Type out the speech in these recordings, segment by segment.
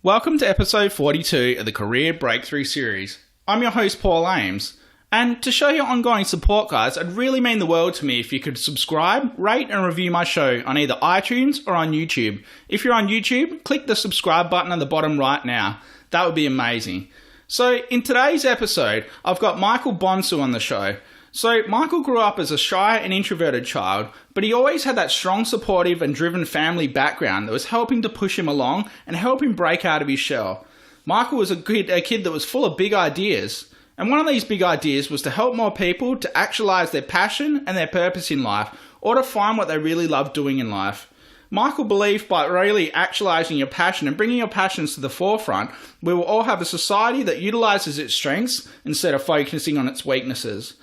Welcome to episode 42 of the Career Breakthrough Series. I'm your host, Paul Ames. And to show your ongoing support, guys, it'd really mean the world to me if you could subscribe, rate and review my show on either iTunes or on YouTube. If you're on YouTube, click the subscribe button at the bottom right now. That would be amazing. So in today's episode, I've got Michael Bonsu on the show. So Michael grew up as a shy and introverted child, but he always had that strong, supportive and driven family background that was helping to push him along and help him break out of his shell. Michael was a kid that was full of big ideas. And one of these big ideas was to help more people to actualize their passion and their purpose in life, or to find what they really love doing in life. Michael believed by really actualizing your passion and bringing your passions to the forefront, we will all have a society that utilizes its strengths instead of focusing on its weaknesses.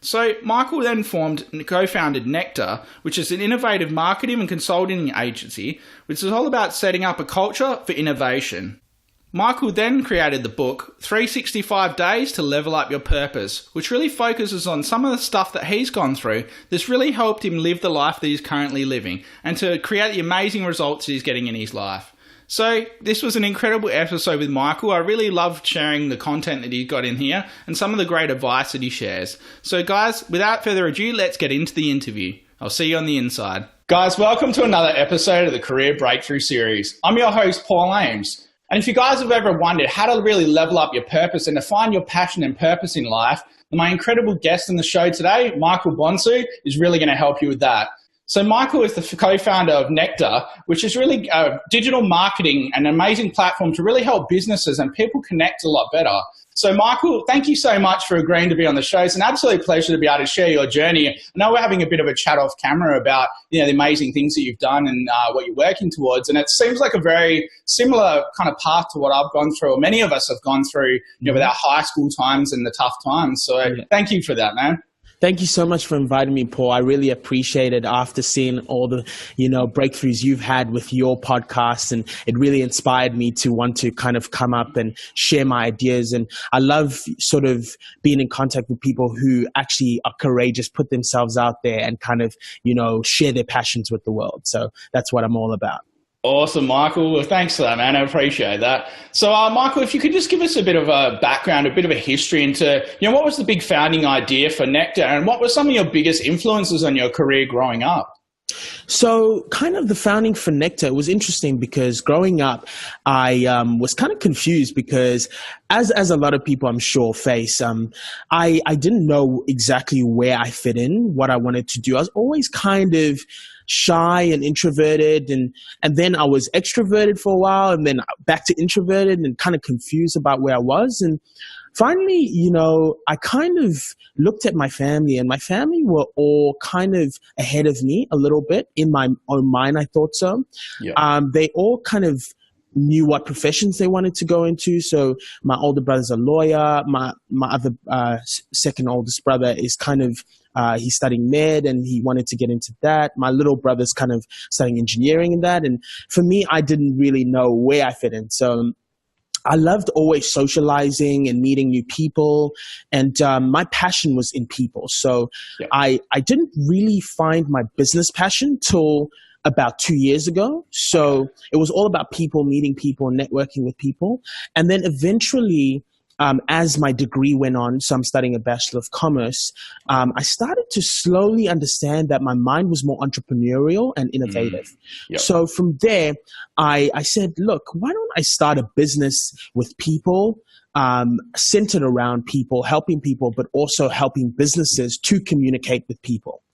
So Michael then formed and co-founded Nector, which is an innovative marketing and consulting agency, which is all about setting up a culture for innovation. Michael then created the book 365 Days to Level Up Your Purpose, which really focuses on some of the stuff that he's gone through that's really helped him live the life that he's currently living and to create the amazing results he's getting in his life. So this was an incredible episode with Michael. I really loved sharing the content that he got in here and some of the great advice that he shares. So guys, without further ado, let's get into the interview. I'll see you on the inside. Guys, welcome to another episode of the Career Breakthrough Series. I'm your host, Paul Ames. And if you guys have ever wondered how to really level up your purpose and to find your passion and purpose in life, my incredible guest on the show today, Michael Bonsu, is really going to help you with that. So Michael is the co-founder of Nector, which is really digital marketing, an amazing platform to really help businesses and people connect a lot better. So Michael, thank you so much for agreeing to be on the show. It's an absolute pleasure to be able to share your journey. I know we're having a bit of a chat off camera about the amazing things that you've done and what you're working towards. And it seems like a very similar kind of path to what I've gone through, or many of us have gone through with our high school times and the tough times. So thank you for that, man. Thank you so much for inviting me, Paul. I really appreciate it after seeing all the, breakthroughs you've had with your podcast, and it really inspired me to want to kind of come up and share my ideas. And I love sort of being in contact with people who actually are courageous, put themselves out there and kind of, share their passions with the world. So that's what I'm all about. Awesome, Michael. Well, thanks for that, man. I appreciate that. So, Michael, if you could just give us a bit of a background, a bit of a history into, what was the big founding idea for Nectar and what were some of your biggest influences on your career growing up? So kind of the founding for Nectar was interesting because growing up, I was kind of confused because as a lot of people I'm sure face, I didn't know exactly where I fit in, what I wanted to do. I was always kind of shy and introverted, and then I was extroverted for a while and then back to introverted and kind of confused about where I was. And finally, I kind of looked at my family, and my family were all kind of ahead of me a little bit in my own mind. I thought so. Yeah. They all kind of knew what professions they wanted to go into. So my older brother's a lawyer. My other second oldest brother is kind of he's studying med and he wanted to get into that. My little brother's kind of studying engineering and that. And for me, I didn't really know where I fit in. So I loved always socializing and meeting new people, and my passion was in people. So yeah. I didn't really find my business passion till about 2 years ago. So it was all about people, meeting people, networking with people. And then eventually, as my degree went on, so I'm studying a Bachelor of Commerce, I started to slowly understand that my mind was more entrepreneurial and innovative. Yep. So from there, I said, look, why don't I start a business with people, centered around people, helping people, but also helping businesses to communicate with people.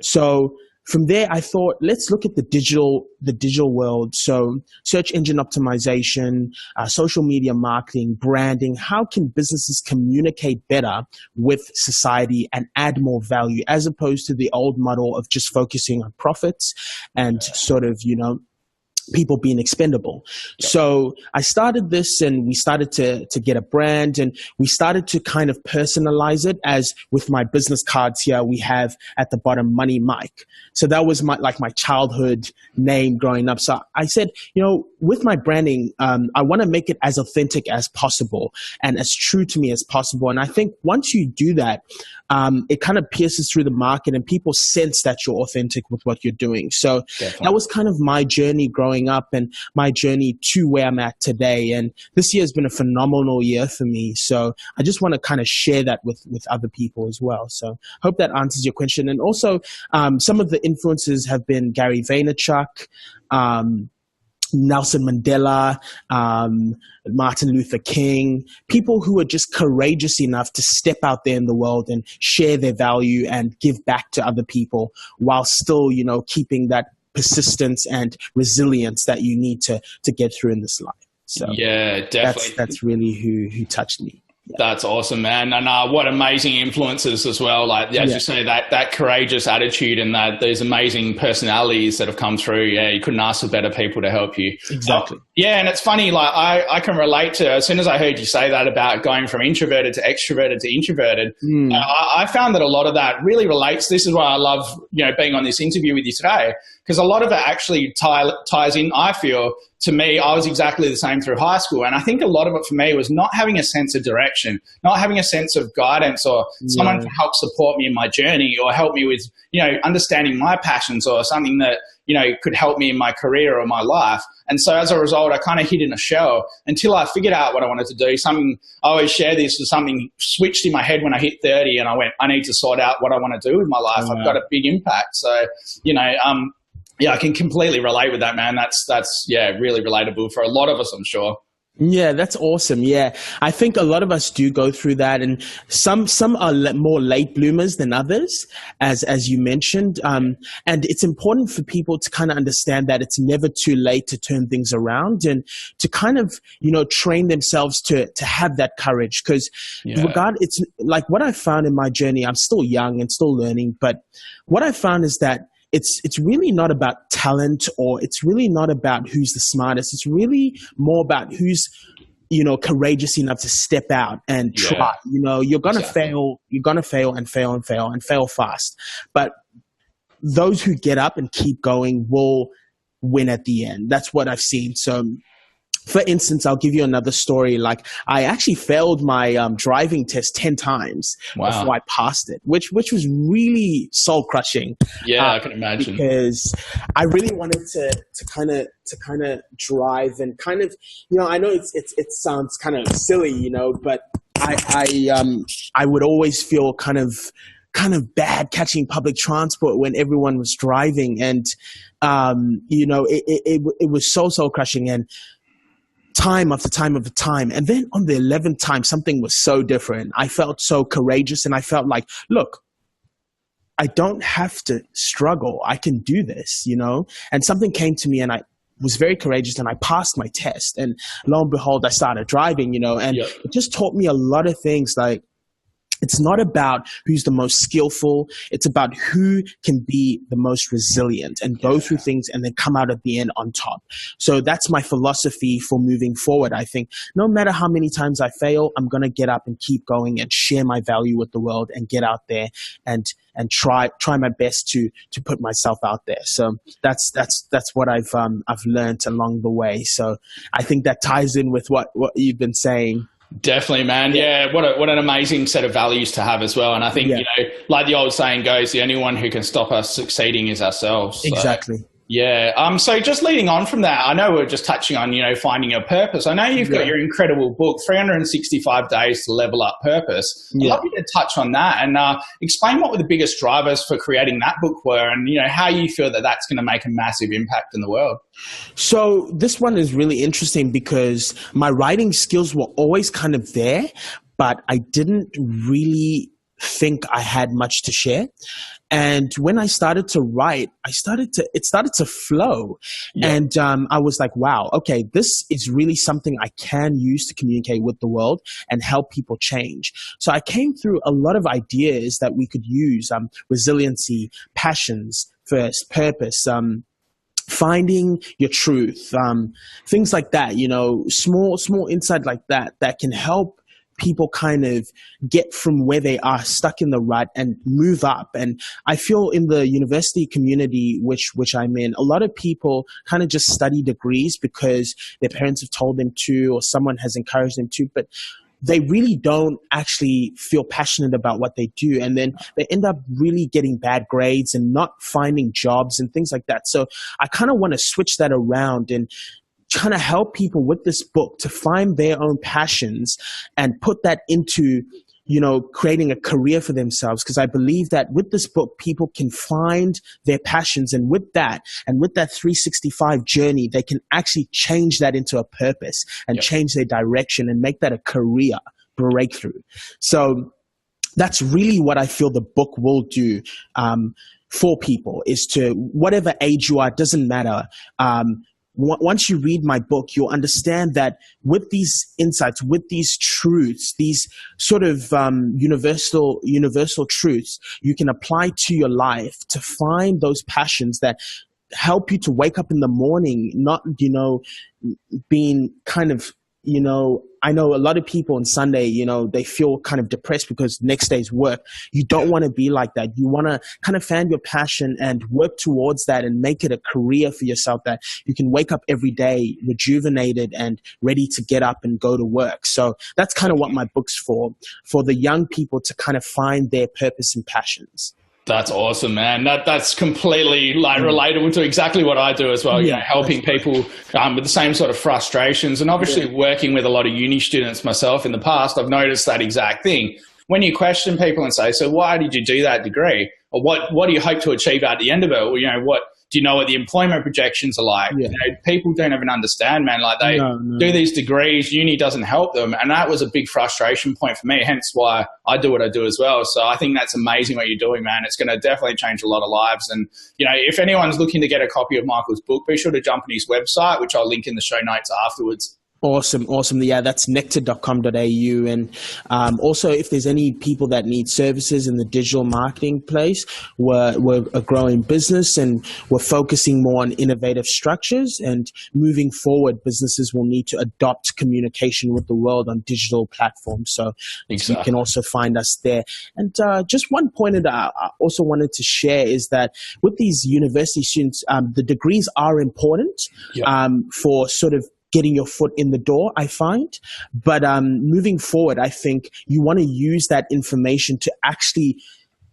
So from there, I thought, let's look at the digital world. So search engine optimization, social media marketing, branding. How can businesses communicate better with society and add more value as opposed to the old model of just focusing on profits and sort of, people being expendable. Yeah. So I started this and we started to get a brand, and we started to kind of personalize it, as with my business cards here, we have at the bottom Money Mike. So that was my childhood name growing up. So I said, with my branding, I want to make it as authentic as possible and as true to me as possible. And I think once you do that, it kind of pierces through the market and people sense that you're authentic with what you're doing. So Definitely. That was kind of my journey growing growing up and my journey to where I'm at today. And this year has been a phenomenal year for me. So I just want to kind of share that with other people as well. So hope that answers your question. And also, some of the influences have been Gary Vaynerchuk, Nelson Mandela, Martin Luther King, people who are just courageous enough to step out there in the world and share their value and give back to other people while still, keeping that persistence and resilience that you need to get through in this life. So yeah, definitely. That's really who touched me. Yeah. That's awesome, man. And what amazing influences as well. Like, as you say, that courageous attitude and those amazing personalities that have come through. Yeah, you couldn't ask for better people to help you. Exactly. Yeah, and it's funny, like I can relate to, as soon as I heard you say that about going from introverted to extroverted to introverted, I found that a lot of that really relates. This is why I love, being on this interview with you today, because a lot of it actually ties in, I feel, to me. I was exactly the same through high school. And I think a lot of it for me was not having a sense of direction, not having a sense of guidance or someone to help support me in my journey or help me with, understanding my passions or something that, could help me in my career or my life. And so as a result, I kind of hid in a shell until I figured out what I wanted to do. Something, I always share this, was something switched in my head when I hit 30 and I went, I need to sort out what I want to do with my life. I've got a big impact. So, yeah, I can completely relate with that, man. That's really relatable for a lot of us, I'm sure. Yeah, that's awesome. Yeah, I think a lot of us do go through that, and some are more late bloomers than others, as you mentioned. And it's important for people to kind of understand that it's never too late to turn things around and to kind of train themselves to have that courage. Because it's like what I found in my journey. I'm still young and still learning, but what I found is that it's really not about talent, or it's really not about who's the smartest. It's really more about who's, courageous enough to step out and try. You're going to fail. You're going to fail and fail and fail and fail fast. But those who get up and keep going will win at the end. That's what I've seen. So, for instance, I'll give you another story. Like, I actually failed my driving test 10 times before I passed it, which was really soul crushing. Yeah, I can imagine. Because I really wanted to kind of drive and kind of, I know it sounds kind of silly, but I would always feel kind of bad catching public transport when everyone was driving, and it was soul crushing. And time after time after time. And then on the 11th time, something was so different. I felt so courageous, and I felt like, look, I don't have to struggle. I can do this, And something came to me, and I was very courageous, and I passed my test. And lo and behold, I started driving, and it just taught me a lot of things. Like, it's not about who's the most skillful. It's about who can be the most resilient and go through things and then come out at the end on top. So that's my philosophy for moving forward. I think no matter how many times I fail, I'm going to get up and keep going and share my value with the world and get out there and try my best to put myself out there. So that's what I've learned along the way. So I think that ties in with what you've been saying. Definitely, man. Yeah, what an amazing set of values to have as well. And I think, like the old saying goes, the only one who can stop us succeeding is ourselves. So, exactly. Yeah. So just leading on from that, I know we're just touching on, finding your purpose. I know you've got your incredible book, 365 Days to Level Up Purpose. I'd love you to touch on that and explain what were the biggest drivers for creating that book were, and, how you feel that that's going to make a massive impact in the world. So this one is really interesting because my writing skills were always kind of there, but I didn't really think I had much to share. And when I started to write, it started to flow. Yeah. And I was like, wow, okay, this is really something I can use to communicate with the world and help people change. So I came through a lot of ideas that we could use, resiliency, passions first, purpose, finding your truth, things like that, small insight like that can help people kind of get from where they are stuck in the rut and move up. And I feel in the university community, which I'm in, a lot of people kind of just study degrees because their parents have told them to, or someone has encouraged them to. But they really don't actually feel passionate about what they do. And then they end up really getting bad grades and not finding jobs and things like that. So I kind of want to switch that around and kind of help people with this book to find their own passions and put that into, you know, creating a career for themselves. Because I believe that with this book, people can find their passions. And with that 365 journey, they can actually change that into a purpose and change their direction and make that a career breakthrough. So that's really what I feel the book will do for people, is to, whatever age you are, it doesn't matter. Once you read my book, you'll understand that with these insights, with these truths, these sort of universal truths, you can apply to your life to find those passions that help you to wake up in the morning, not, you know, being kind of, you know, I know a lot of people on Sunday, you know, they feel kind of depressed because next day's work. You don't want to be like that. You want to kind of find your passion and work towards that and make it a career for yourself, that you can wake up every day rejuvenated and ready to get up and go to work. So that's kind of what my book's for the young people to kind of find their purpose and passions. That's awesome, man. That's completely like relatable to exactly what I do as well. You know, helping people with the same sort of frustrations, and obviously working with a lot of uni students myself in the past, I've noticed that exact thing. When you question people and say, "So why did you do that degree?" Or what do you hope to achieve at the end of it? Or, you know, what do you know what the employment projections are like? You know, people don't even understand, man. Like they do these degrees, uni doesn't help them. And that was a big frustration point for me, hence why I do what I do as well. So I think that's amazing what you're doing, man. It's going to definitely change a lot of lives. And, you know, if anyone's looking to get a copy of Michael's book, be sure to jump on his website, which I'll link in the show notes afterwards. Awesome. Yeah, that's nectar.com.au. And also, if there's any people that need services in the digital marketing place, we're a growing business and we're focusing more on innovative structures. And moving forward, businesses will need to adopt communication with the world on digital platforms. So you can also find us there. And just one point that I also wanted to share is that with these university students, the degrees are important for sort of getting your foot in the door, I find. But moving forward, I think you want to use that information to actually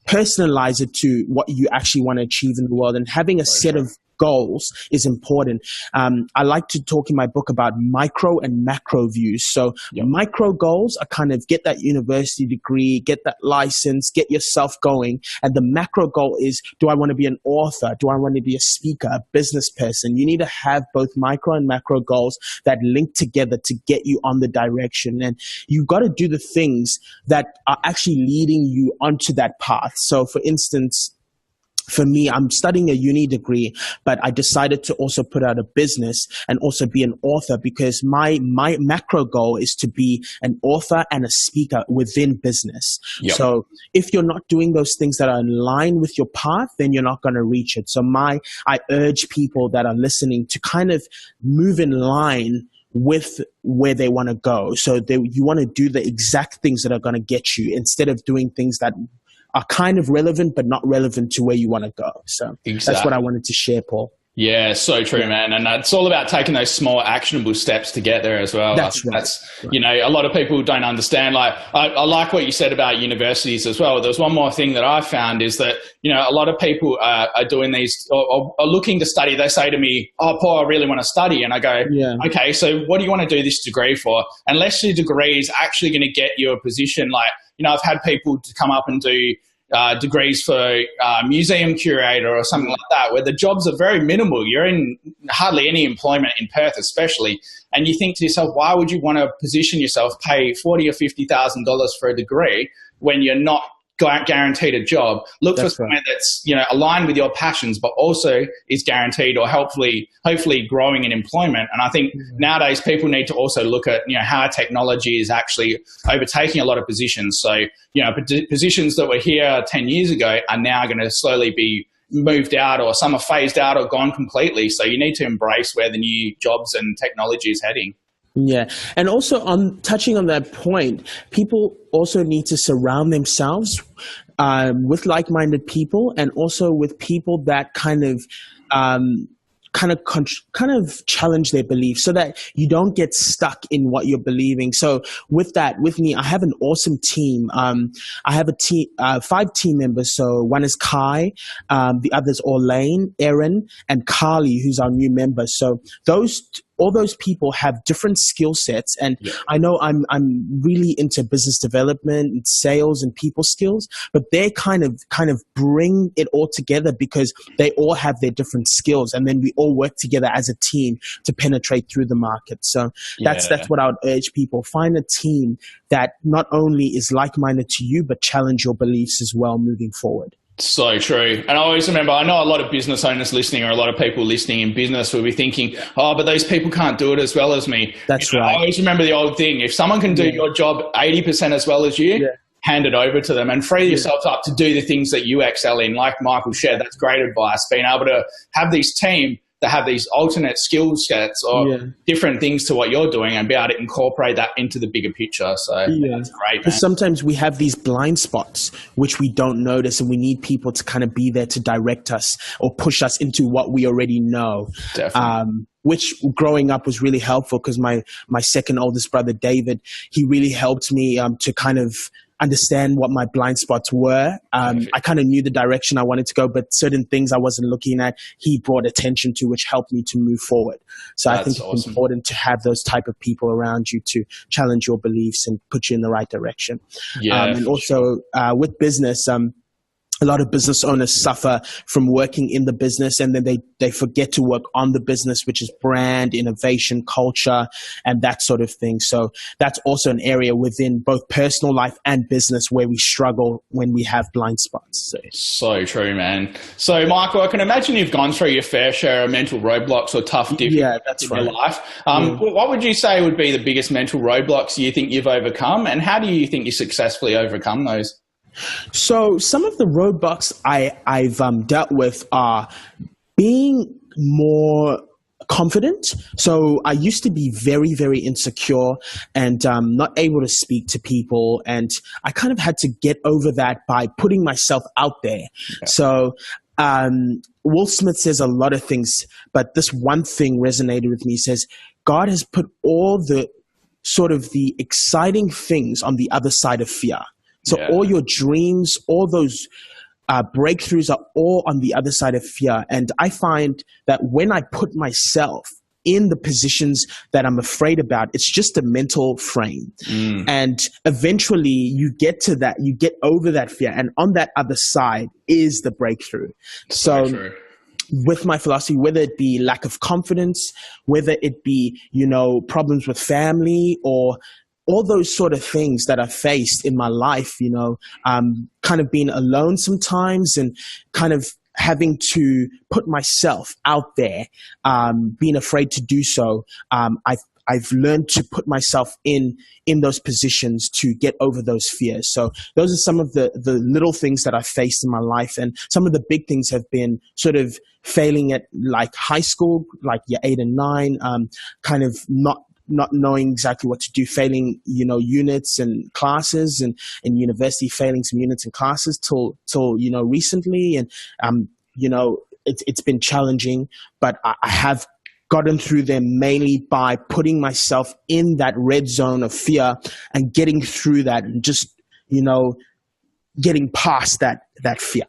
personalize it to what you actually want to achieve in the world. And having a set of goals is important. I like to talk in my book about micro and macro views. So micro goals are kind of get that university degree, get that license, get yourself going. And the macro goal is, do I want to be an author? Do I want to be a speaker, a business person? You need to have both micro and macro goals that link together to get you on the direction. And you've got to do the things that are actually leading you onto that path. So for instance, for me, I'm studying a uni degree, but I decided to also put out a business and also be an author, because my macro goal is to be an author and a speaker within business. So if you're not doing those things that are in line with your path, then you're not going to reach it. So I urge people that are listening to kind of move in line with where they want to go. So you want to do the exact things that are going to get you, instead of doing things that are kind of relevant, but not relevant to where you want to go. So that's what I wanted to share, Paul. Yeah, so true, man. And it's all about taking those small actionable steps to get there as well. That's right. You know, a lot of people don't understand. Like, I like what you said about universities as well. There's one more thing that I found is that, you know, a lot of people are doing these or are looking to study. They say to me, "Oh, Paul, I really want to study." And I go, "Okay, so what do you want to do this degree for?" Unless your degree is actually going to get you a position. Like, you know, I've had people to come up and do degrees for museum curator or something like that, where the jobs are very minimal. You're in hardly any employment in Perth, especially, and you think to yourself, why would you want to position yourself, pay $40,000 or $50,000 for a degree when you're not guaranteed a job? Look for somewhere that's, you know, aligned with your passions, but also is guaranteed or hopefully growing in employment. And I think nowadays people need to also look at, you know, how technology is actually overtaking a lot of positions. So, you know, positions that were here 10 years ago are now going to slowly be moved out, or some are phased out or gone completely. So you need to embrace where the new jobs and technology is heading. Yeah. And also, on touching on that point, people also need to surround themselves with like-minded people, and also with people that kind of kind of challenge their beliefs so that you don't get stuck in what you're believing. So with me, I have an awesome team. I have a team, 5 team members. So one is Kai, the others Orlane, Erin, and Carly, who's our new member. So all those people have different skill sets, and I know I'm really into business development and sales and people skills, but they kind of bring it all together because they all have their different skills, and then we all work together as a team to penetrate through the market. So that's what I would urge people: find a team that not only is like-minded to you, but challenge your beliefs as well moving forward. So true. And I always remember, I know a lot of business owners listening, or a lot of people listening in business will be thinking, oh, but those people can't do it as well as me. That's right. I always remember the old thing. If someone can do your job 80% as well as you, hand it over to them and free yourself up to do the things that you excel in. Like Michael shared, that's great advice. Being able to have these team that have these alternate skill sets or different things to what you're doing and be able to incorporate that into the bigger picture. So that's great, man. Because sometimes we have these blind spots which we don't notice, and we need people to kind of be there to direct us or push us into what we already know. Definitely. Which growing up was really helpful because my second oldest brother, David, he really helped me to kind of understand what my blind spots were. I kind of knew the direction I wanted to go, but certain things I wasn't looking at, he brought attention to, which helped me to move forward. So I think it's important to have those type of people around you to challenge your beliefs and put you in the right direction. And also with business, a lot of business owners suffer from working in the business, and then they forget to work on the business, which is brand, innovation, culture, and that sort of thing. So that's also an area within both personal life and business where we struggle when we have blind spots. So true, man. So Michael, I can imagine you've gone through your fair share of mental roadblocks or tough difficulties in your life. What would you say would be the biggest mental roadblocks you think you've overcome, and how do you think you successfully overcome those? So some of the roadblocks I've dealt with are being more confident. So I used to be very, very insecure and not able to speak to people. And I kind of had to get over that by putting myself out there. So Will Smith says a lot of things, but this one thing resonated with me. He says, God has put all the sort of the exciting things on the other side of fear. So all your dreams, all those breakthroughs are all on the other side of fear. And I find that when I put myself in the positions that I'm afraid about, it's just a mental frame. And eventually you get to that, you get over that fear. And on that other side is the breakthrough. So with my philosophy, whether it be lack of confidence, whether it be, problems with family, or all those sort of things that I've faced in my life, kind of being alone sometimes and kind of having to put myself out there, being afraid to do so. I've learned to put myself in those positions to get over those fears. So those are some of the little things that I've faced in my life. And some of the big things have been sort of failing at like high school, like year 8 and 9, kind of not knowing exactly what to do, failing, units and classes, and in university failing some units and classes till recently. And, it's been challenging, but I have gotten through them mainly by putting myself in that red zone of fear and getting through that and just, getting past that fear.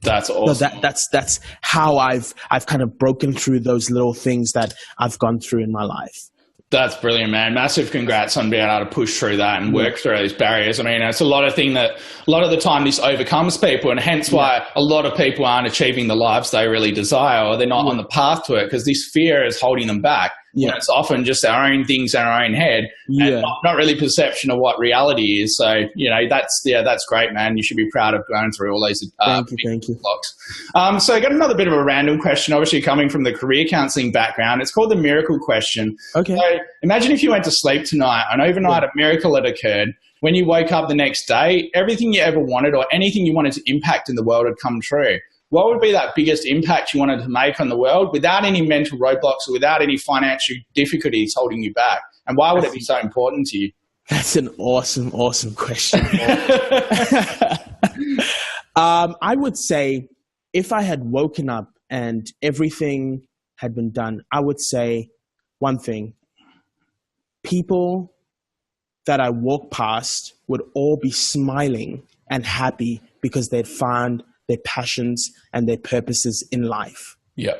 That's awesome. So that's how I've kind of broken through those little things that I've gone through in my life. That's brilliant, man. Massive congrats on being able to push through that and work through those barriers. I mean, it's a lot of the time this overcomes people, and hence why a lot of people aren't achieving the lives they really desire, or they're not on the path to it because this fear is holding them back. It's often just our own things in our own head and not really perception of what reality is. So, that's great, man. You should be proud of going through all those thank you. blocks. So I got another bit of a random question, obviously coming from the career counseling background. It's called the miracle question. Okay. So imagine if you went to sleep tonight and overnight a miracle had occurred. When you woke up the next day, everything you ever wanted or anything you wanted to impact in the world had come true. What would be that biggest impact you wanted to make on the world without any mental roadblocks or without any financial difficulties holding you back? And why would it be so important to you? That's an awesome, awesome question. I would say if I had woken up and everything had been done, I would say one thing. People that I walk past would all be smiling and happy because they'd found their passions and their purposes in life. Yeah.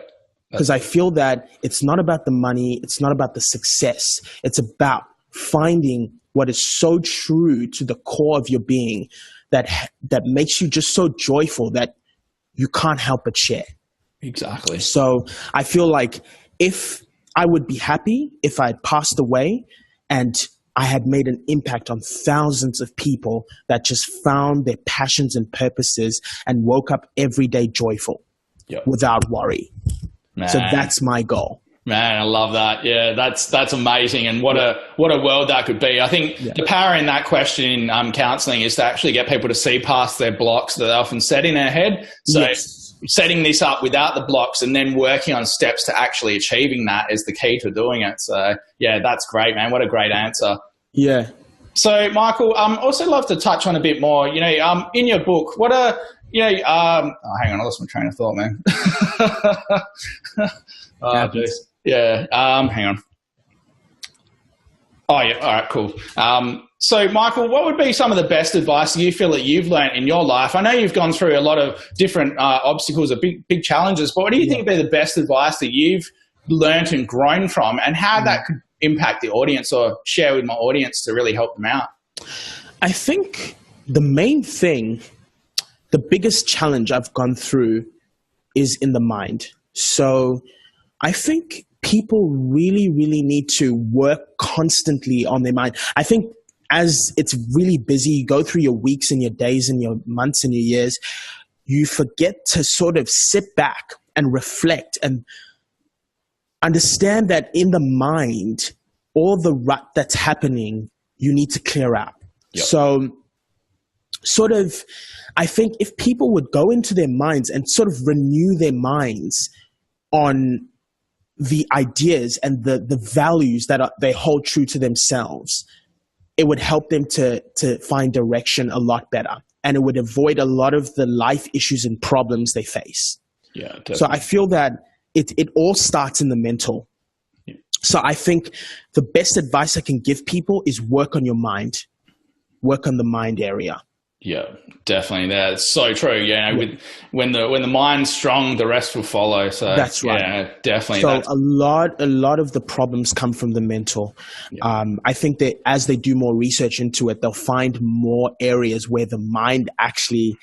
Because I feel that it's not about the money, it's not about the success. It's about finding what is so true to the core of your being that makes you just so joyful that you can't help but share. Exactly. So I feel like if I would be happy if I had passed away and I had made an impact on thousands of people that just found their passions and purposes and woke up every day joyful without worry. Man. So that's my goal. Man, I love that. Yeah, that's amazing. And what a world that could be. I think the power in that question in counseling is to actually get people to see past their blocks that they often set in their head. So setting this up without the blocks and then working on steps to actually achieving that is the key to doing it. So yeah, that's great, man. What a great answer. Yeah. So Michael, also love to touch on a bit more, in your book, what are, hang on, I lost my train of thought, man. Oh, geez. Yeah. Hang on. Oh, yeah. All right, cool. So, Michael, what would be some of the best advice you feel that you've learned in your life? I know you've gone through a lot of different obstacles or big challenges, but what do you think would be the best advice that you've learned and grown from, and how that could impact the audience or share with my audience to really help them out? I think the main thing, the biggest challenge I've gone through is in the mind. So I think people really, really need to work constantly on their mind. I think as it's really busy, you go through your weeks and your days and your months and your years, you forget to sort of sit back and reflect and understand that in the mind, all the rut that's happening, you need to clear out. Yep. So sort of, I think if people would go into their minds and sort of renew their minds on the ideas and the values that they hold true to themselves, it would help them to find direction a lot better. And it would avoid a lot of the life issues and problems they face. Yeah, definitely. So I feel that it all starts in the mental. Yeah. So I think the best advice I can give people is work on your mind. Work on the mind area. Yeah, definitely. That's so true. When the mind's strong, the rest will follow. So that's right. Yeah, definitely. So a lot of the problems come from the mental. Yeah. I think that as they do more research into it, they'll find more areas where the mind actually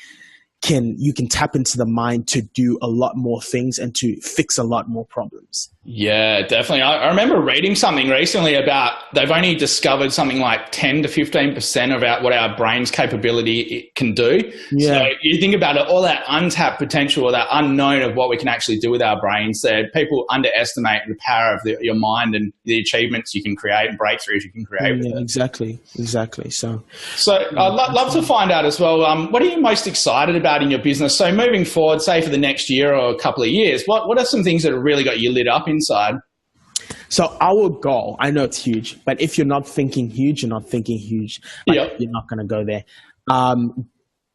you can tap into the mind to do a lot more things and to fix a lot more problems. Yeah, definitely. I remember reading something recently about they've only discovered something like 10 to 15% about what our brain's capability it can do. Yeah. So you think about it, all that untapped potential or that unknown of what we can actually do with our brains, that people underestimate the power of your mind and the achievements you can create and breakthroughs you can create. Yeah, with it. Exactly. So I'd love to find out as well, what are you most excited about in your business? So moving forward, say for the next year or a couple of years, what are some things that have really got you lit up inside? So our goal, I know it's huge, but if you're not thinking huge, you're not thinking huge. You're not going to go there.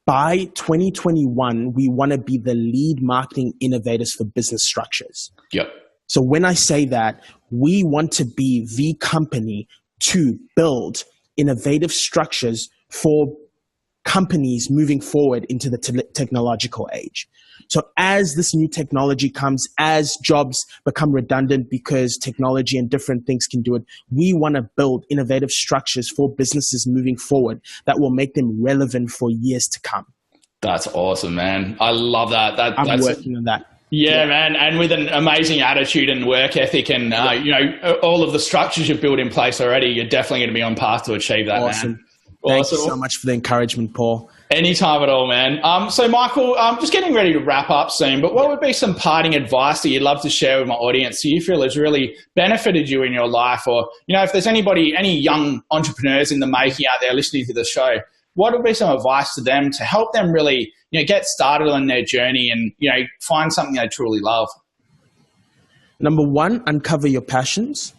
By 2021, we want to be the lead marketing innovators for business structures. Yep. So when I say that, we want to be the company to build innovative structures for companies moving forward into the technological age. So as this new technology comes, as jobs become redundant because technology and different things can do it, we want to build innovative structures for businesses moving forward that will make them relevant for years to come. That's awesome, man. I love that. I'm working on that. Yeah, man. And with an amazing attitude and work ethic and, all of the structures you've built in place already, you're definitely going to be on path to achieve that, awesome. Man. Thank you so much for the encouragement, Paul. Anytime at all, man. So, Michael, just getting ready to wrap up soon, but what would be some parting advice that you'd love to share with my audience that you feel has really benefited you in your life? Or, if there's any young entrepreneurs in the making out there listening to the show, what would be some advice to them to help them really, get started on their journey and, find something they truly love? Number one, uncover your passions.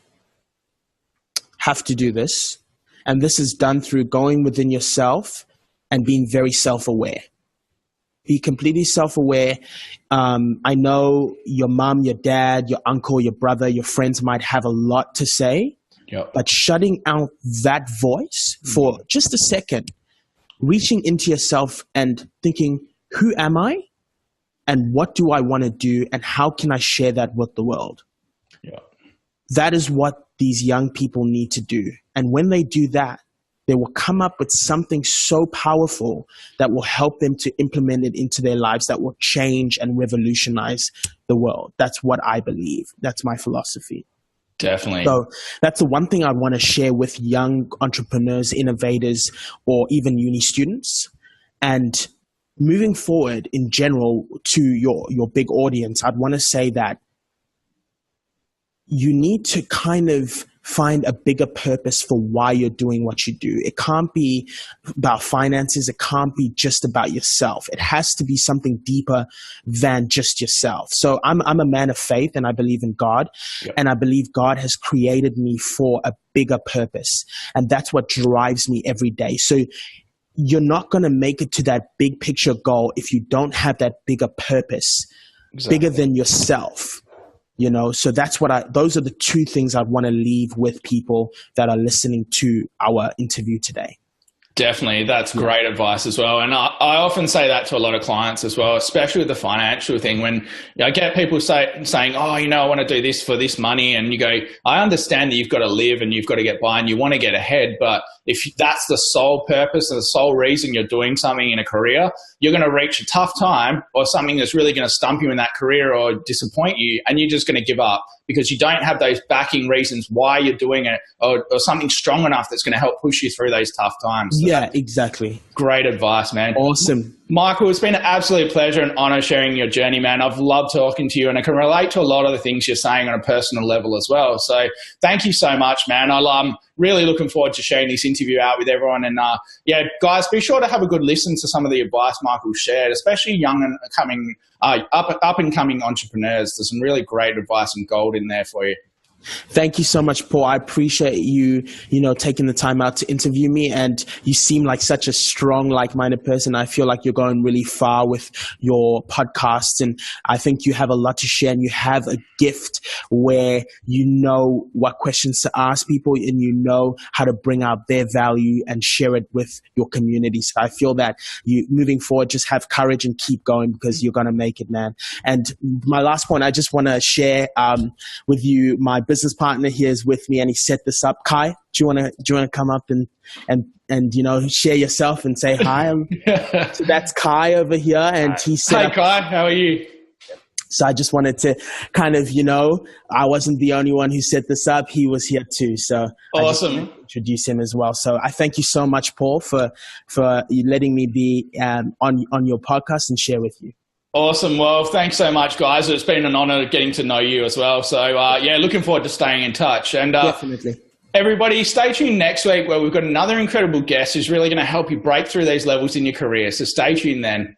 Have to do this. And this is done through going within yourself and being very self-aware. Be completely self-aware. I know your mom, your dad, your uncle, your brother, your friends might have a lot to say, but shutting out that voice for just a second, reaching into yourself and thinking, who am I? And what do I want to do? And how can I share that with the world? That is what these young people need to do. And when they do that, they will come up with something so powerful that will help them to implement it into their lives, that will change and revolutionize the world. That's what I believe. That's my philosophy. Definitely. So that's the one thing I want to share with young entrepreneurs, innovators, or even uni students. And moving forward in general to your big audience, I'd want to say that you need to kind of find a bigger purpose for why you're doing what you do. It can't be about finances. It can't be just about yourself. It has to be something deeper than just yourself. So I'm a man of faith, and I believe in God. And I believe God has created me for a bigger purpose. And that's what drives me every day. So you're not going to make it to that big picture goal if you don't have that bigger purpose, bigger than yourself. You know, so that's those are the two things I'd want to leave with people that are listening to our interview today. Definitely. That's great advice as well. And I often say that to a lot of clients as well, especially with the financial thing. When I get people saying, oh, I want to do this for this money. And you go, I understand that you've got to live and you've got to get by and you want to get ahead. But if that's the sole purpose and the sole reason you're doing something in a career, you're going to reach a tough time or something that's really going to stump you in that career or disappoint you. And you're just going to give up because you don't have those backing reasons why you're doing it or something strong enough that's going to help push you through those tough times. So yeah, exactly. Great advice, man. Awesome. Michael, it's been an absolute pleasure and honor sharing your journey, man. I've loved talking to you and I can relate to a lot of the things you're saying on a personal level as well. So thank you so much, man. I'm really looking forward to sharing this interview out with everyone. And guys, be sure to have a good listen to some of the advice Michael shared, especially young and up and coming entrepreneurs. There's some really great advice and gold in there for you. Thank you so much, Paul. I appreciate you, taking the time out to interview me, and you seem like such a strong, like-minded person. I feel like you're going really far with your podcast, and I think you have a lot to share, and you have a gift where you know what questions to ask people, and you know how to bring out their value and share it with your community. So I feel that you, moving forward, just have courage and keep going because you're going to make it, man. And my last point, I just want to share with you my business partner here is with me, and he set this up. Kai, do you want to come up and share yourself and say hi? So that's Kai over here, and he said, "Hi, Kai, how are you?" So I just wanted to kind of, I wasn't the only one who set this up. He was here too. So awesome. I just introduce him as well. So I thank you so much, Paul, for you letting me be on your podcast and share with you. Awesome. Well, thanks so much, guys. It's been an honor getting to know you as well. So, looking forward to staying in touch. And definitely. Everybody, stay tuned next week where we've got another incredible guest who's really going to help you break through these levels in your career. So stay tuned then.